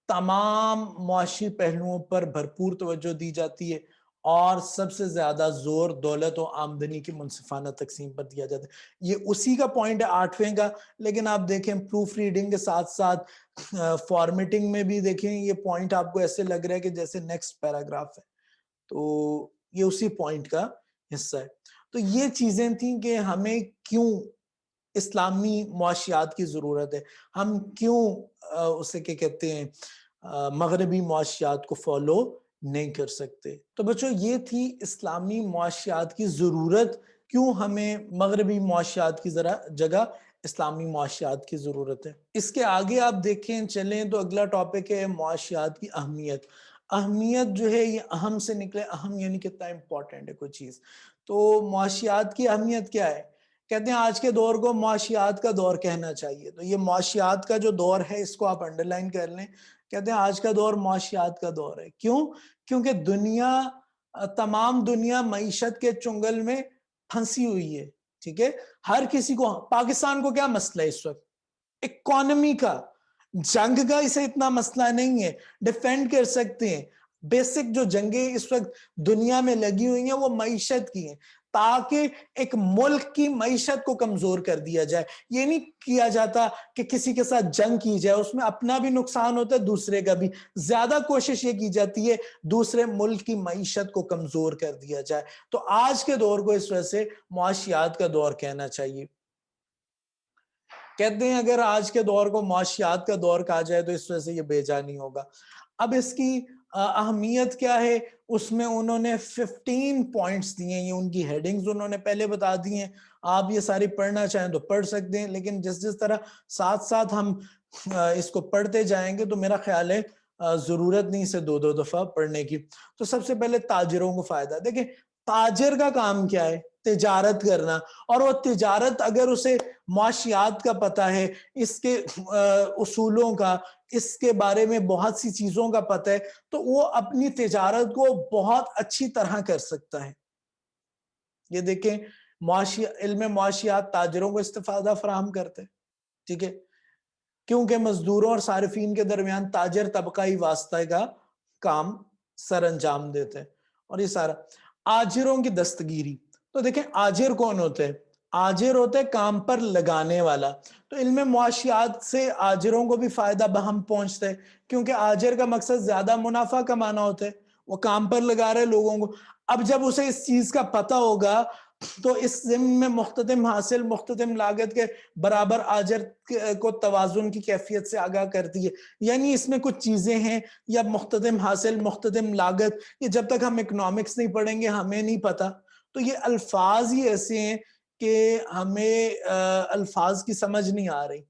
تمام معاشی پہلوؤں پر بھرپور توجہ دی جاتی ہے، اور سب سے زیادہ زور دولت و آمدنی کی منصفانہ تقسیم پر دیا جاتا ہے۔ یہ اسی کا پوائنٹ ہے 8ویں کا، لیکن آپ دیکھیں پروف ریڈنگ کے ساتھ ساتھ فارمیٹنگ میں بھی دیکھیں یہ پوائنٹ آپ کو ایسے لگ رہا ہے کہ جیسے نیکسٹ پیراگراف ہے، تو یہ اسی پوائنٹ کا حصہ ہے۔ تو یہ چیزیں تھیں کہ ہمیں کیوں اسلامی معاشیات کی ضرورت ہے، ہم کیوں اسے کیا کہتے ہیں مغربی معاشیات کو فالو نہیں کر سکتے۔ تو بچوں یہ تھی اسلامی معاشیات کی ضرورت، کیوں ہمیں مغربی معاشیات کی جگہ اسلامی معاشیات کی ضرورت ہے۔ اس کے آگے آپ دیکھیں چلیں تو اگلا ٹاپک ہے معاشیات کی اہمیت۔ اہمیت جو ہے یہ اہم سے نکلے، اہم یعنی کتنا امپورٹنٹ ہے کوئی چیز۔ تو معاشیات کی اہمیت کیا ہے؟ کہتے ہیں آج کے دور کو معاشیات کا دور کہنا چاہیے۔ تو یہ معاشیات کا جو دور ہے اس کو آپ انڈر لائن کر لیں۔ کہتے ہیں آج کا دور معاشیات کا دور ہے۔ کیوں؟ کیونکہ تمام دنیا معیشت کے چنگل میں پھنسی ہوئی ہے، ٹھیک ہے؟ ہر کسی کو، پاکستان کو کیا مسئلہ ہے اس وقت؟ اکانومی کا، جنگ کا اسے اتنا مسئلہ نہیں ہے، ڈیفینڈ کر سکتے ہیں۔ بیسک جو جنگیں اس وقت دنیا میں لگی ہوئی ہیں وہ معیشت کی ہیں، تاکہ ایک ملک کی معیشت کو کمزور کر دیا جائے۔ یہ نہیں کیا جاتا کہ کسی کے ساتھ جنگ کی جائے، اس میں اپنا بھی نقصان ہوتا ہے دوسرے کا بھی۔ زیادہ کوشش یہ کی جاتی ہے دوسرے ملک کی معیشت کو کمزور کر دیا جائے۔ تو آج کے دور کو اس وجہ سے معاشیات کا دور کہنا چاہیے۔ کہتے ہیں اگر آج کے دور کو معاشیات کا دور کہا جائے تو اس وجہ سے یہ بے جا نہیں ہوگا۔ اب اس کی اہمیت کیا ہے؟ اس میں انہوں نے 15 پوائنٹس دیے ہیں، یہ ان کی ہیڈنگز انہوں نے پہلے بتا دی ہیں۔ آپ یہ ساری پڑھنا چاہیں تو پڑھ سکتے ہیں، لیکن جس طرح ساتھ ساتھ ہم اس کو پڑھتے جائیں گے تو میرا خیال ہے ضرورت نہیں اسے دو دفعہ پڑھنے کی۔ تو سب سے پہلے تاجروں کو فائدہ دیکھیں۔ تاجر کا کام کیا ہے؟ تجارت کرنا، اور وہ تجارت اگر اسے معاشیات کا پتہ ہے، اس کے اصولوں کا، اس کے بارے میں بہت سی چیزوں کا پتہ ہے، تو وہ اپنی تجارت کو بہت اچھی طرح کر سکتا ہے۔ یہ دیکھیں علم معاشیات تاجروں کو استفادہ فراہم کرتے ہیں، ٹھیک ہے؟ کیونکہ مزدوروں اور صارفین کے درمیان تاجر طبقائی واسطہ کا کام سر انجام دیتے ہیں۔ اور یہ سارا آجروں کی دستگیری، تو دیکھیں آجر کون ہوتے ہیں؟ آجر ہوتے ہیں کام پر لگانے والا۔ تو علم معاشیات سے آجروں کو بھی فائدہ بہم پہنچتا ہے، کیونکہ آجر کا مقصد زیادہ منافع کمانا ہوتا ہے، وہ کام پر لگا رہے لوگوں کو۔ اب جب اسے اس چیز کا پتہ ہوگا تو اس ضمن میں مختتم حاصل مختتم لاگت کے برابر آجر کو توازن کی کیفیت سے آگاہ کرتی ہے۔ یعنی اس میں کچھ چیزیں ہیں، یا مختتم حاصل مختتم لاگت، یہ جب تک ہم اکنامکس نہیں پڑھیں گے ہمیں نہیں پتا۔ تو یہ الفاظ ہی ایسے ہیں کہ ہمیں الفاظ کی سمجھ نہیں آ رہی۔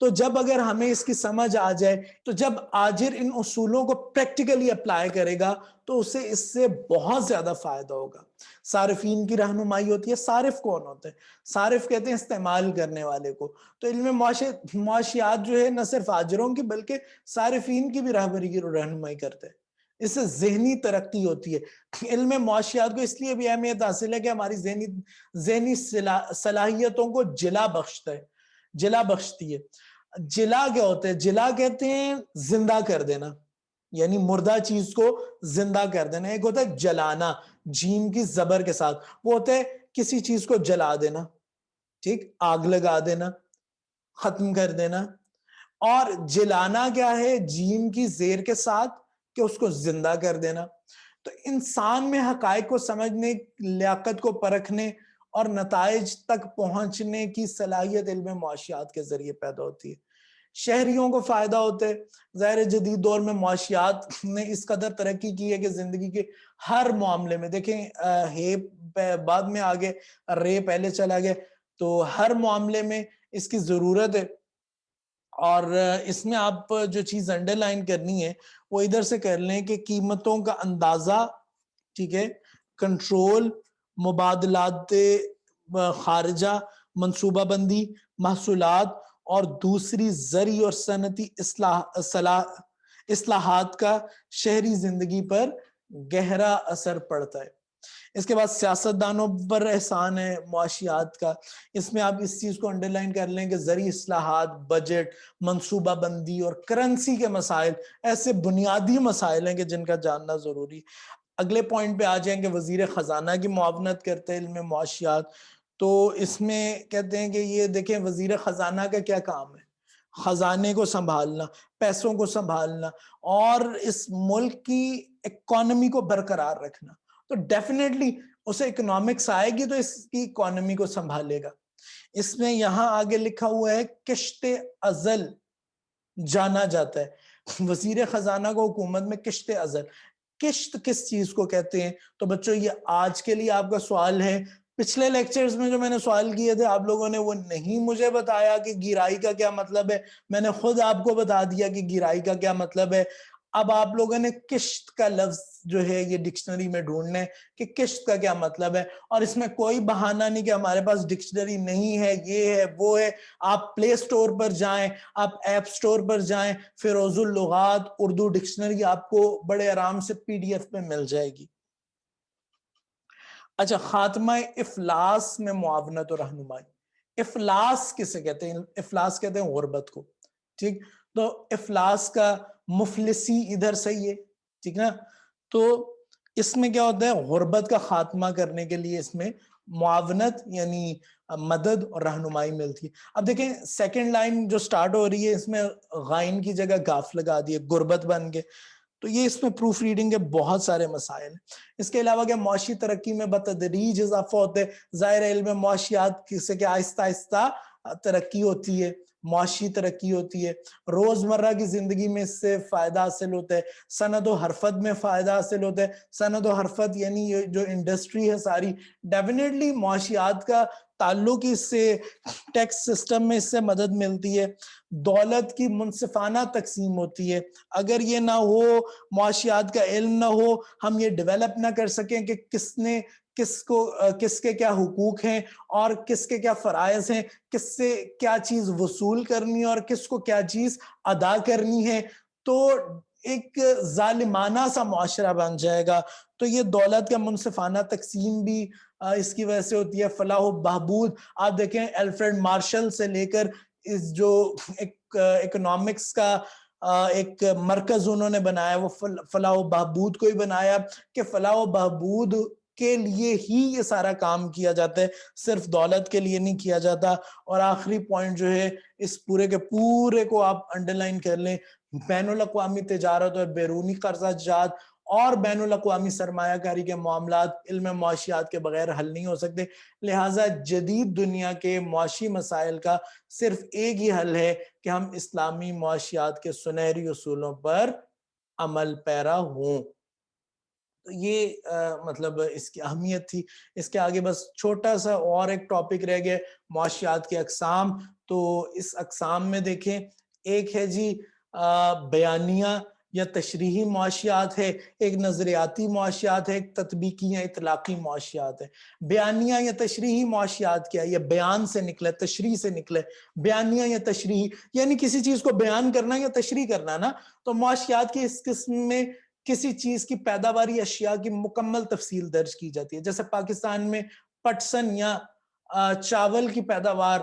تو جب اگر ہمیں اس کی سمجھ آ جائے، تو جب آجر ان اصولوں کو پریکٹیکلی اپلائی کرے گا تو اسے اس سے بہت زیادہ فائدہ ہوگا۔ صارفین کی رہنمائی ہوتی ہے۔ صارف کون ہوتے ہیں؟ صارف کہتے ہیں استعمال کرنے والے کو۔ تو علم معاشیات جو ہے نہ صرف آجروں کی بلکہ صارفین کی بھی رہنمائی کرتے ہیں۔ اس سے ذہنی ترقی ہوتی ہے۔ علم معاشیات کو اس لیے بھی اہمیت حاصل ہے کہ ہماری ذہنی صلاحیتوں کو جلا بخشتا ہے، جلا بخشتی ہے۔ جلا کیا ہوتا ہے؟ جلا کہتے ہیں زندہ کر دینا، یعنی مردہ چیز کو زندہ کر دینا۔ ایک ہوتا ہے جلانا، جیم کی زبر کے ساتھ، وہ ہوتا ہے کسی چیز کو جلا دینا، ٹھیک، آگ لگا دینا، ختم کر دینا۔ اور جلانا کیا ہے؟ جیم کی زیر کے ساتھ، کہ اس کو زندہ کر دینا۔ تو انسان میں حقائق کو سمجھنے، لیاقت کو پرکھنے اور نتائج تک پہنچنے کی صلاحیت علم معاشیات کے ذریعے پیدا ہوتی ہے۔ شہریوں کو فائدہ ہوتا ہے۔ ظاہر جدید دور میں معاشیات نے اس قدر ترقی کی ہے کہ زندگی کے ہر معاملے میں، دیکھیں ہے بعد میں آگے، رے پہلے چلا گیا، تو ہر معاملے میں اس کی ضرورت ہے۔ اور اس میں آپ جو چیز انڈر لائن کرنی ہے وہ ادھر سے کر لیں کہ قیمتوں کا اندازہ، ٹھیک ہے، کنٹرول، مبادلات خارجہ، منصوبہ بندی، محصولات اور دوسری زرعی اور صنعتی اصلاحات کا شہری زندگی پر گہرا اثر پڑتا ہے۔ اس کے بعد سیاستدانوں پر احسان ہے معاشیات کا۔ اس میں آپ اس چیز کو انڈر لائن کر لیں کہ زرعی اصلاحات، بجٹ، منصوبہ بندی اور کرنسی کے مسائل ایسے بنیادی مسائل ہیں کہ جن کا جاننا ضروری ہے۔ اگلے پوائنٹ پہ آ جائیں کہ وزیر خزانہ کی معاونت کرتے ہیں علم معاشیات، تو اس میں کہتے ہیں کہ یہ دیکھیں وزیر خزانہ کا کیا کام ہے، خزانے کو سنبھالنا، پیسوں کو سنبھالنا اور اس ملک کی اکانومی کو برقرار رکھنا۔ تو ڈیفینیٹلی اسے اکنامکس آئے گی تو اس کی اکانومی کو سنبھالے گا۔ اس میں یہاں آگے لکھا ہوا ہے کشت ازل جانا جاتا ہے وزیر خزانہ کو حکومت میں کشت ازل۔ کشت کس چیز کو کہتے ہیں؟ تو بچوں یہ آج کے لیے آپ کا سوال ہے۔ پچھلے لیکچرز میں جو میں نے سوال کیے تھے آپ لوگوں نے وہ نہیں مجھے بتایا کہ گیرائی کا کیا مطلب ہے، میں نے خود آپ کو بتا دیا کہ گیرائی کا کیا مطلب ہے۔ اب آپ لوگوں نے کشت کا لفظ جو ہے یہ ڈکشنری میں ڈھونڈنا ہے کہ کشت کا کیا مطلب ہے، اور اس میں کوئی بہانہ نہیں کہ ہمارے پاس ڈکشنری نہیں ہے، یہ ہے وہ ہے۔ آپ پلے سٹور پر جائیں، آپ ایپ سٹور پر جائیں، فیروز اللغات اردو ڈکشنری آپ کو بڑے آرام سے PDF پہ مل جائے گی۔ اچھا، خاتمہ افلاس میں معاونت اور رہنمائی۔ افلاس کسے کہتے ہیں؟ افلاس کہتے ہیں غربت کو، ٹھیک؟ تو افلاس کا مفلسی ادھر صحیح ہے، ٹھیک نا؟ تو اس میں کیا ہوتا ہے؟ غربت کا خاتمہ کرنے کے لیے اس میں معاونت یعنی مدد اور رہنمائی ملتی ہے۔ اب دیکھیں سیکنڈ لائن جو سٹارٹ ہو رہی ہے اس میں غائن کی جگہ گاف لگا دیے، غربت بن کے، تو یہ اس میں پروف ریڈنگ کے بہت سارے مسائل ہیں۔ اس کے علاوہ کہ معاشی ترقی میں بتدریج اضافہ ہوتا ہے، ظاہر علم معاشیات سے کہ آہستہ آہستہ ترقی ہوتی ہے، معاشی ترقی ہوتی ہے، روزمرہ کی زندگی میں اس سے فائدہ حاصل ہوتا ہے، صنعت و حرفت میں فائدہ حاصل ہوتا ہے۔ صنعت و حرفت یعنی یہ جو انڈسٹری ہے ساری، ڈیفینیٹلی معاشیات کا تعلق اس سے، ٹیکس سسٹم میں اس سے مدد ملتی ہے۔ دولت کی منصفانہ تقسیم ہوتی ہے، اگر یہ نہ ہو، معاشیات کا علم نہ ہو، ہم یہ ڈیولپ نہ کر سکیں کہ کس نے کس کے کیا حقوق ہیں اور کس کے کیا فرائض ہیں، کس سے کیا چیز وصول کرنی ہے اور کس کو کیا چیز ادا کرنی ہے، تو ایک ظالمانہ سا معاشرہ بن جائے گا۔ تو یہ دولت کا منصفانہ تقسیم بھی اس کی وجہ سے ہوتی ہے۔ فلاح و بہبود، آپ دیکھیں الفریڈ مارشل سے لے کر اس جو اکنامکس کا ایک مرکز انہوں نے بنایا، وہ فلاح و بہبود کو ہی بنایا کہ فلاح و بہبود کے لیے ہی یہ سارا کام کیا جاتا ہے، صرف دولت کے لیے نہیں کیا جاتا۔ اور آخری پوائنٹ جو ہے اس پورے کے پورے کو آپ انڈر لائن کر لیں، بین الاقوامی تجارت اور بیرونی قرضہ جات اور بین الاقوامی سرمایہ کاری کے معاملات علم معاشیات کے بغیر حل نہیں ہو سکتے۔ لہٰذا جدید دنیا کے معاشی مسائل کا صرف ایک ہی حل ہے کہ ہم اسلامی معاشیات کے سنہری اصولوں پر عمل پیرا ہوں۔ تو یہ مطلب اس کی اہمیت تھی۔ اس کے آگے بس چھوٹا سا اور ایک ٹاپک رہ گیا، معاشیات کے اقسام۔ تو اس اقسام میں دیکھیں، ایک ہے جی بیانیہ یا تشریحی معاشیات ہے، ایک نظریاتی معاشیات ہے، ایک تطبیقی یا اطلاقی معاشیات ہے۔ بیانیہ یا تشریحی معاشیات کیا ہے؟ یہ بیان سے نکلے، تشریح سے نکلے۔ بیانیہ یا تشریحی یعنی کسی چیز کو بیان کرنا یا تشریح کرنا نا۔ تو معاشیات کی اس قسم میں کسی چیز کی پیداواری اشیاء کی مکمل تفصیل درج کی جاتی ہے، جیسے پاکستان میں پٹسن یا چاول کی پیداوار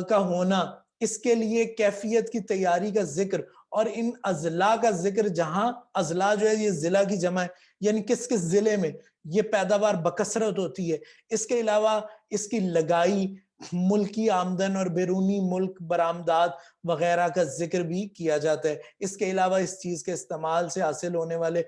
کا ہونا، اس کے لیے کیفیت کی تیاری کا ذکر اور ان اضلاع کا ذکر، جہاں اضلاع جو ہے یہ ضلع کی جمع ہے، یعنی کس کس ضلع میں یہ پیداوار بکثرت ہوتی ہے۔ اس کے علاوہ اس کی لگائی، ملکی آمدن اور بیرونی ملک برآمدات وغیرہ کا ذکر بھی کیا جاتا ہے۔ اس کے علاوہ اس چیز کے استعمال سے حاصل ہونے والے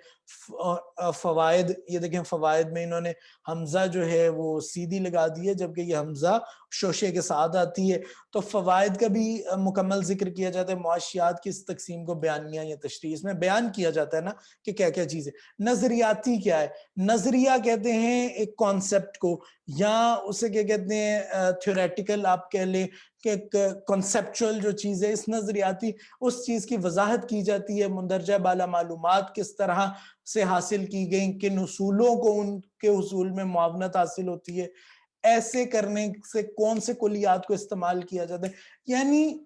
فوائد، یہ دیکھیں فوائد میں انہوں نے حمزہ جو ہے وہ سیدھی لگا دی ہے، جبکہ یہ حمزہ شوشے کے ساتھ آتی ہے۔ تو فوائد کا بھی مکمل ذکر کیا جاتا ہے۔ معاشیات کی اس تقسیم کو بیانیہ یا تشریح میں بیان کیا جاتا ہے نا کہ کیا کیا چیزیں۔ نظریاتی کیا ہے؟ نظریہ کہتے ہیں ایک کانسیپٹ کو، یا اسے کیا کہتے ہیں تھیوریٹیکل آپ کہہ لیں کہ ایک کنسپچول جو چیز ہے، اس نظریاتی اس چیز کی وضاحت کی جاتی ہے۔ مندرجہ بالا معلومات کس طرح سے حاصل کی گئیں، کن اصولوں کو ان کے اصول میں معاونت حاصل ہوتی ہے، ایسے کرنے سے کون سے کلیات کو استعمال کیا جاتا ہے، یعنی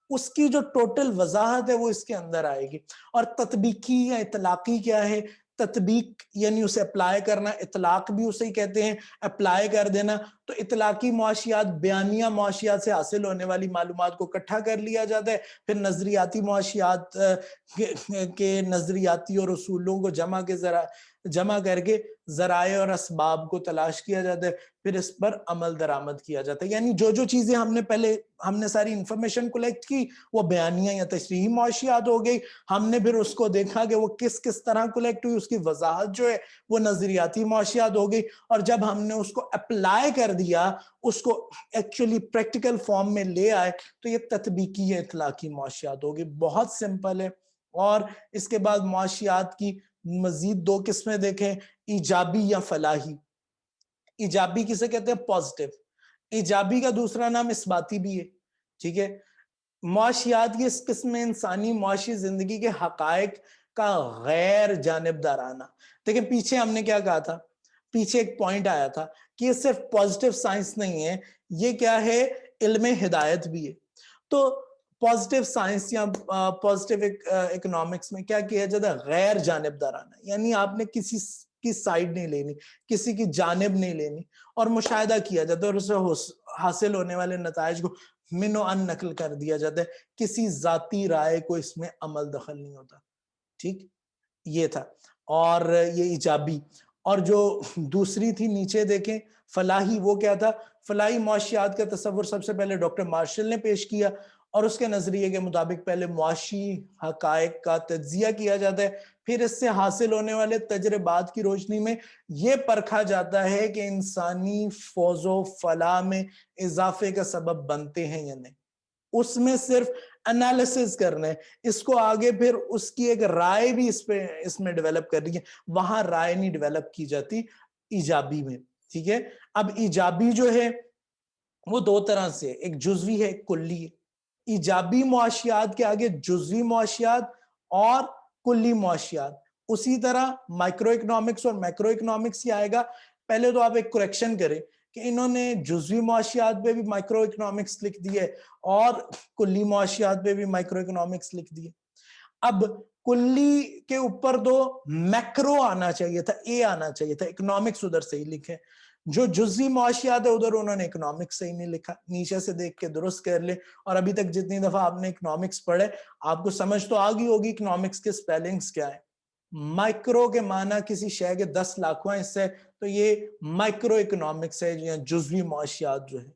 اس کی جو ٹوٹل وضاحت ہے وہ اس کے اندر آئے گی۔ اور تطبیقی یا اطلاقی کیا ہے؟ تطبیق یعنی اسے اپلائی کرنا، اطلاق بھی اسے ہی کہتے ہیں، اپلائی کر دینا۔ تو اطلاقی معاشیات بیانیہ معاشیات سے حاصل ہونے والی معلومات کو اکٹھا کر لیا جاتا ہے، پھر نظریاتی معاشیات کے نظریاتی اور اصولوں کو جمع کر کے ذرائع اور اسباب کو تلاش کیا جاتا ہے، پھر اس پر عمل درآمد کیا جاتا ہے۔ یعنی جو جو چیزیں ہم نے ساری انفارمیشن کلیکٹ کی وہ بیانیہ یا تشریحی معاشیات ہو گئی۔ ہم نے پھر اس کو دیکھا کہ وہ کس طرح کلیکٹ ہوئی، اس کی وضاحت جو ہے وہ نظریاتی معاشیات ہو گئی۔ اور جب ہم نے اس کو اپلائی کر دیا، اس کو ایکچولی پریکٹیکل فارم میں لے آئے، تو یہ تطبیقی یا اطلاقی معاشیات ہوگی۔ بہت سمپل ہے۔ اور اس کے بعد معاشیات کی مزید دو قسمیں دیکھیں، ایجابی یا فلاحی۔ ایجابی کسے کہتے ہیں؟ پازیٹیو۔ ایجابی کا دوسرا نام اثباتی بھی ہے، ٹھیک ہے۔ معاشیات کی اس قسم میں انسانی معاشی زندگی کے حقائق کا غیر جانبدارانہ، دیکھیں پیچھے ہم نے کیا کہا تھا، پیچھے ایک پوائنٹ آیا تھا کہ یہ صرف پازیٹیو سائنس نہیں ہے، یہ کیا ہے؟ علم ہدایت بھی ہے۔ تو پازیٹیو سائنس یا پازیٹیو اکنامکس میں کیا کیا جاتا ہے؟ غیر جانبدارانہ، یعنی آپ نے کسی کی سائیڈ نہیں لینی، کسی کی جانب نہیں لینی، اور مشاہدہ کیا جاتا ہے، اور اس سے حاصل ہونے والے نتائج کو من و ان نقل کر دیا جاتا ہے، کسی ذاتی رائے کو اس میں عمل دخل نہیں ہوتا، ٹھیک، یہ تھا۔ اور یہ ایجابی۔ اور جو دوسری تھی نیچے دیکھیں فلاحی، وہ کیا تھا؟ فلاحی معاشیات کا تصور سب سے پہلے ڈاکٹر مارشل نے پیش کیا، اور اس کے نظریے کے مطابق پہلے معاشی حقائق کا تجزیہ کیا جاتا ہے، پھر اس سے حاصل ہونے والے تجربات کی روشنی میں یہ پرکھا جاتا ہے کہ انسانی فوز و فلاح میں اضافے کا سبب بنتے ہیں یا نہیں۔ اس میں صرف انالیسز کرنا ہے، اس کو آگے پھر اس کی ایک رائے بھی اس میں ڈیولپ کر رہی ہے، وہاں رائے نہیں ڈیولپ کی جاتی ایجابی میں، ٹھیک ہے۔ اب ایجابی جو ہے وہ دو طرح سے، ایک جزوی ہے ایک کلی ہے۔ ایجابی معاشیات کے آگے جزوی معاشیات اور کلی معاشیات، اسی طرح مائکرو اکنامکس اور میکرو اکنامکس ہی آئے گا۔ پہلے تو آپ ایک کریکشن کریں کہ انہوں نے جزوی معاشیات پہ بھی مائکرو اکنامکس لکھ دی ہے اور کلی معاشیات پہ بھی مائکرو اکنامکس لکھ دی ہے۔ اب کلی کے اوپر تو میکرو آنا چاہیے تھا، اے آنا چاہیے تھا، اکنامکس ادھر سے ہی لکھے۔ جو جزوی معاشیات ہے ادھر انہوں نے اکنامکس سے ہی نہیں لکھا، نیچے سے دیکھ کے درست کر لے۔ اور ابھی تک جتنی دفعہ آپ نے اکنامکس پڑھے آپ کو سمجھ تو آ گئی ہوگی اکنامکس کے سپیلنگز کیا ہے۔ مائکرو کے معنی کسی شے کے 10 لاکھواں حصہ ہے، تو یہ مائکرو اکنامکس ہے یا جزوی معاشیات جو ہے،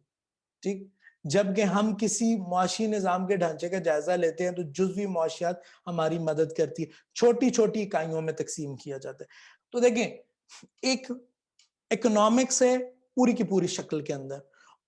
ٹھیک۔ جبکہ ہم کسی معاشی نظام کے ڈھانچے کا جائزہ لیتے ہیں تو جزوی معاشیات ہماری مدد کرتی ہے، چھوٹی چھوٹی اکائیوں میں تقسیم کیا جاتا ہے۔ تو دیکھیں ایک اکنامکس ہے پوری کی پوری شکل کے اندر،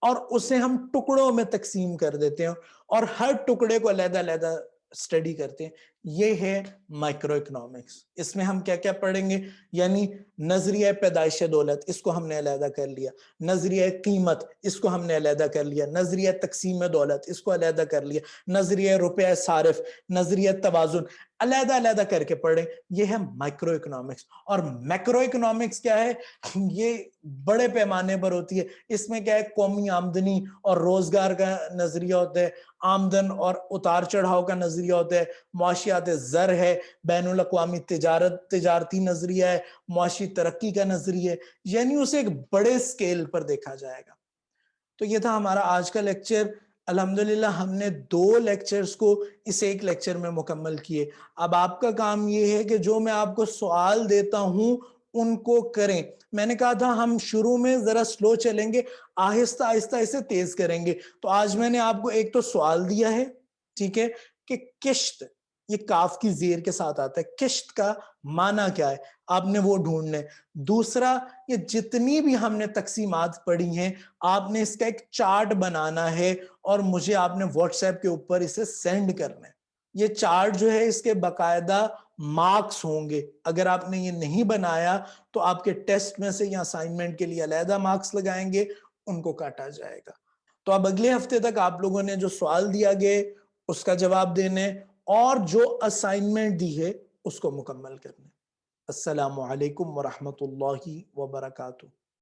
اور اسے ہم ٹکڑوں میں تقسیم کر دیتے ہیں اور ہر ٹکڑے کو علیحدہ علیحدہ اسٹڈی کرتے ہیں، یہ ہے مائکرو اکنامکس۔ اس میں ہم کیا کیا پڑھیں گے؟ یعنی نظریہ پیدائش دولت، اس کو ہم نے علیحدہ کر لیا، نظریہ قیمت اس کو ہم نے علیحدہ کر لیا، نظریہ تقسیم دولت اس کو علیحدہ کر لیا، نظریہ روپے صارف، نظریہ توازن، علیحدہ علیحدہ کر کے پڑھیں، یہ ہے مائکرو اکنامکس۔ اور میکرو اکنامکس کیا ہے؟ یہ بڑے پیمانے پر ہوتی ہے، اس میں کیا ہے؟ قومی آمدنی اور روزگار کا نظریہ ہوتا ہے، آمدن اور اتار چڑھاؤ کا نظریہ ہوتا ہے، معاشیات زر ہے، بین الاقوامی تجارتی نظریہ ہے، معاشی ترقی کا نظریہ ہے، یعنی اسے ایک بڑے سکیل پر دیکھا جائے گا۔ تو یہ تھا ہمارا آج کا لیکچر۔ الحمدللہ ہم نے 2 لیکچرز کو اس ایک لیکچر میں مکمل کیے۔ اب آپ کا کام یہ ہے کہ جو میں آپ کو سوال دیتا ہوں ان کو کریں. میں نے کہا تھا ہم شروع میں ذرا سلو چلیں گے, آہستہ آہستہ اسے تیز کریں گے. تو آج میں نے آپ کو ایک تو سوال دیا ہے, ٹھیک ہے, کہ کشت, یہ کاف کی زیر کے ساتھ آتا ہے, کشت کا معنی کیا ہے, آپ نے وہ ڈھونڈنا ہے. دوسرا, یہ جتنی بھی ہم نے تقسیمات پڑھی ہیں آپ نے اس کا ایک چارٹ بنانا ہے اور مجھے آپ نے واٹس ایپ کے اوپر اسے سینڈ کرنا ہے. یہ چارٹ جو ہے اس کے باقاعدہ مارکس ہوں گے. اگر آپ نے یہ نہیں بنایا تو آپ کے ٹیسٹ میں سے یا اسائنمنٹ کے لیے علیحدہ مارکس لگائیں گے, ان کو کاٹا جائے گا. تو اب اگلے ہفتے تک آپ لوگوں نے جو سوال دیا گئے اس کا جواب دینے اور جو اسائنمنٹ دی ہے اس کو مکمل کرنے. السلام علیکم ورحمۃ اللہ وبرکاتہ.